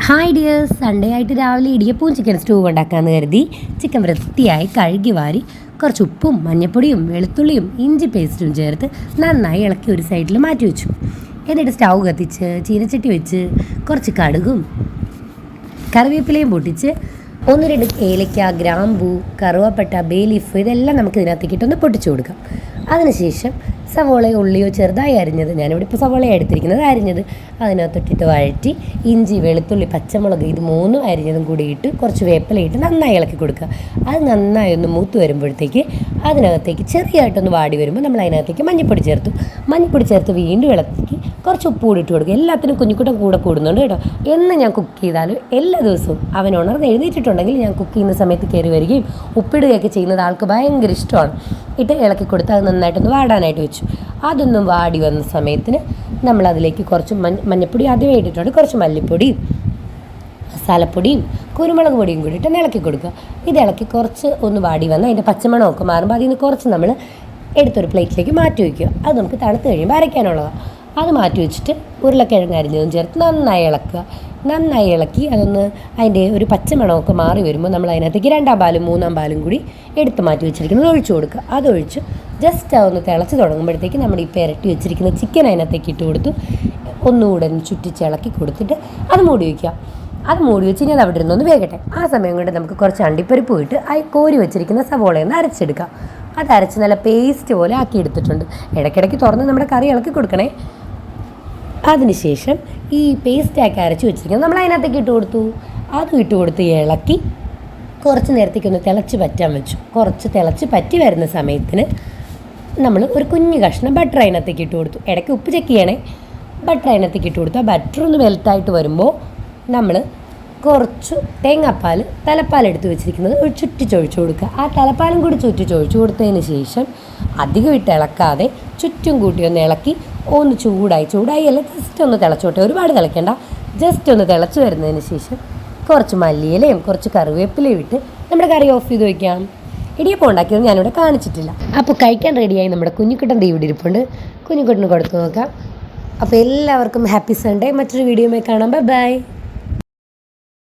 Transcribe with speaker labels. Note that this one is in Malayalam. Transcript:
Speaker 1: ഹായ് ഡിയേഴ്സ്, സൺഡേ ആയിട്ട് രാവിലെ ഇടിയപ്പവും ചിക്കൻ സ്റ്റൂ ഉണ്ടാക്കാമെന്ന് കരുതി ചിക്കൻ വൃത്തിയായി കഴുകി വാരി കുറച്ച് ഉപ്പും മഞ്ഞൾപ്പൊടിയും വെളുത്തുള്ളിയും ഇഞ്ചി പേസ്റ്റും ചേർത്ത് നന്നായി ഇളക്കി ഒരു സൈഡിൽ മാറ്റി വെച്ചു. എന്നിട്ട് സ്റ്റൗ കത്തിച്ച് ചീനച്ചട്ടി വെച്ച് കുറച്ച് കടുകും കറിവേപ്പിലയും പൊട്ടിച്ച് 1-2 ഏലക്ക, ഗ്രാമ്പൂ, കറുവാപ്പട്ട, ബേ ലീഫ് ഇതെല്ലാം നമുക്ക് ഇതിനകത്തേക്കിട്ടൊന്ന് പൊട്ടിച്ചു കൊടുക്കാം. അതിനുശേഷം സവോളയോ ഉള്ളിയോ ചെറുതായി അരിഞ്ഞത്, ഞാനിവിടെ ഇപ്പോൾ സവോളയാണ് എടുത്തിരിക്കുന്നത്, അരിഞ്ഞത് അതിനകത്തൊട്ടിട്ട് വഴറ്റി ഇഞ്ചി, വെളുത്തുള്ളി, പച്ചമുളക് ഇത് 3 അരിഞ്ഞതും കൂടി ഇട്ട് കുറച്ച് വേപ്പിലയിട്ട് നന്നായി ഇളക്കി കൊടുക്കുക. അത് നന്നായി ഒന്ന് മൂത്ത് വരുമ്പോഴത്തേക്ക് അതിനകത്തേക്ക് ചെറിയായിട്ടൊന്ന് വാടി വരുമ്പോൾ നമ്മൾ അതിനകത്തേക്ക് മഞ്ഞൾപ്പൊടി ചേർത്ത് വീണ്ടും ഇളക്കി കുറച്ച് ഉപ്പ് കൂടി ഇട്ട് കൊടുക്കുക. എല്ലാത്തിനും കുഞ്ഞുകുട്ടൻ കൂടെ കൂടുന്നുണ്ട് കേട്ടോ. എന്ന് ഞാൻ കുക്ക് ചെയ്താലും എല്ലാ ദിവസവും അവൻ ഉണർന്ന് എഴുന്നേറ്റിട്ടുണ്ടെങ്കിൽ ഞാൻ കുക്ക് ചെയ്യുന്ന സമയത്ത് കയറി വരികയും ഉപ്പിടുകയൊക്കെ ചെയ്യുന്നത് ആൾക്ക് ഭയങ്കര ഇഷ്ടമാണ്. ഇട്ട് ഇളക്കി കൊടുത്ത് അത് നന്നായിട്ടൊന്ന് വാടാനായിട്ട് വെച്ചു. അതൊന്നും വാടി വന്ന സമയത്തിന് നമ്മളതിലേക്ക് കുറച്ച് മഞ്ഞൾപ്പൊടി ആദ്യമേ ഇട്ടിട്ടുണ്ട്, കുറച്ച് മല്ലിപ്പൊടിയും മസാലപ്പൊടിയും കുരുമുളക് പൊടിയും കൂടി ഇട്ട് ഇളക്കി കൊടുക്കുക. ഇത് ഇളക്കി കുറച്ച് ഒന്ന് വാടി വന്ന് അതിൻ്റെ പച്ചമണമൊക്കെ മാറുമ്പോൾ അതിൽ നിന്ന് കുറച്ച് നമ്മൾ എടുത്തൊരു പ്ലേറ്റിലേക്ക് മാറ്റി വയ്ക്കുക. അത് നമുക്ക് തണുത്ത് കഴിയുമ്പോൾ അരയ്ക്കാനുള്ളതാണ്. അത് മാറ്റി വെച്ചിട്ട് ഉരുളക്കിഴങ്ങ് അരിഞ്ഞതും ചേർത്ത് നന്നായി ഇളക്കി അതൊന്ന് അതിൻ്റെ ഒരു പച്ചമണമൊക്കെ മാറി വരുമ്പോൾ നമ്മൾ അതിനകത്തേക്ക് 2-ാം പാലും 3-ാം പാലും കൂടി എടുത്ത് മാറ്റി വെച്ചിരിക്കുന്നത് ഒഴിച്ചു കൊടുക്കുക. അതൊഴിച്ച് ജസ്റ്റ് അതൊന്ന് തിളച്ച് തുടങ്ങുമ്പോഴത്തേക്ക് നമ്മൾ ഈ പുരട്ടി വെച്ചിരിക്കുന്ന ചിക്കൻ അതിനകത്തേക്ക് ഇട്ട് കൊടുത്തു ഒന്നുകൂടെ ചുറ്റിച്ചിളക്കി കൊടുത്തിട്ട് അത് മൂടി വയ്ക്കുക. അത് മൂടി വെച്ച് ഇനി അത് അവിടെ ഇരുന്നൊന്ന് വേകട്ടെ. ആ സമയം കൊണ്ട് നമുക്ക് കുറച്ച് അണ്ടിപ്പരിപ്പ് ഇട്ട് ആ കോരി വെച്ചിരിക്കുന്ന സവോളയൊന്ന് അരച്ചെടുക്കാം. അത് അരച്ച് നല്ല പേസ്റ്റ് പോലെ ആക്കി എടുത്തിട്ടുണ്ട്. ഇടയ്ക്കിടയ്ക്ക് തുറന്ന് നമ്മുടെ കറി ഇളക്കി കൊടുക്കണേ. അതിനുശേഷം ഈ പേസ്റ്റാക്കി അരച്ച് വെച്ചിരിക്കുന്നത് നമ്മൾ അതിനകത്തേക്ക് ഇട്ട് കൊടുത്തു. അതും ഇട്ട് കൊടുത്ത് ഇളക്കി കുറച്ച് നേരത്തേക്കൊന്ന് തിളച്ച് പറ്റാൻ വെച്ചു. കുറച്ച് തിളച്ച് പറ്റി വരുന്ന സമയത്തിന് നമ്മൾ ഒരു കുഞ്ഞു കഷ്ണം ബട്ടർ അതിനകത്തേക്ക് ഇട്ട് കൊടുത്തു. ഇടയ്ക്ക് ഉപ്പ് ചെക്ക് ചെയ്യണേ. ബട്ടർ അതിനകത്തേക്ക് ഇട്ട് കൊടുത്തു. ആ ബട്ടർ ഒന്ന് വെൽത്തായിട്ട് വരുമ്പോൾ നമ്മൾ കുറച്ച് തേങ്ങാപ്പാൽ തലപ്പാലെടുത്ത് വെച്ചിരിക്കുന്നത് ഒരു ചുറ്റിച്ചൊഴിച്ച് കൊടുക്കുക. ആ തലപ്പാലും കൂടി ചുറ്റിച്ചൊഴിച്ച് കൊടുത്തതിന് ശേഷം അധികം ഇട്ട് ഇളക്കാതെ ചുറ്റും കൂട്ടി ഒന്ന് ഇളക്കി ഒന്ന് ചൂടായി അല്ല ജസ്റ്റ് ഒന്ന് തിളച്ചോട്ടെ, ഒരുപാട് തിളയ്ക്കേണ്ട. ജസ്റ്റ് ഒന്ന് തിളച്ച് വരുന്നതിന് ശേഷം കുറച്ച് മല്ലിയിലയും കുറച്ച് കറിവേപ്പിലയും ഇട്ട് നമ്മുടെ കറി ഓഫ് ചെയ്ത് വയ്ക്കാം. ഇടിയപ്പം ഉണ്ടാക്കിയത് ഞാനിവിടെ കാണിച്ചിട്ടില്ല. അപ്പോൾ കഴിക്കാൻ റെഡിയായി നമ്മുടെ കുഞ്ഞുകുട്ടൻ ഇവിടെ ഇരിപ്പുണ്ട്. കുഞ്ഞുകുട്ടന് കൊടുത്തു നോക്കാം. അപ്പോൾ എല്ലാവർക്കും ഹാപ്പി സൺഡേ. മറ്റൊരു വീഡിയോയുമായി കാണാം. ബൈ.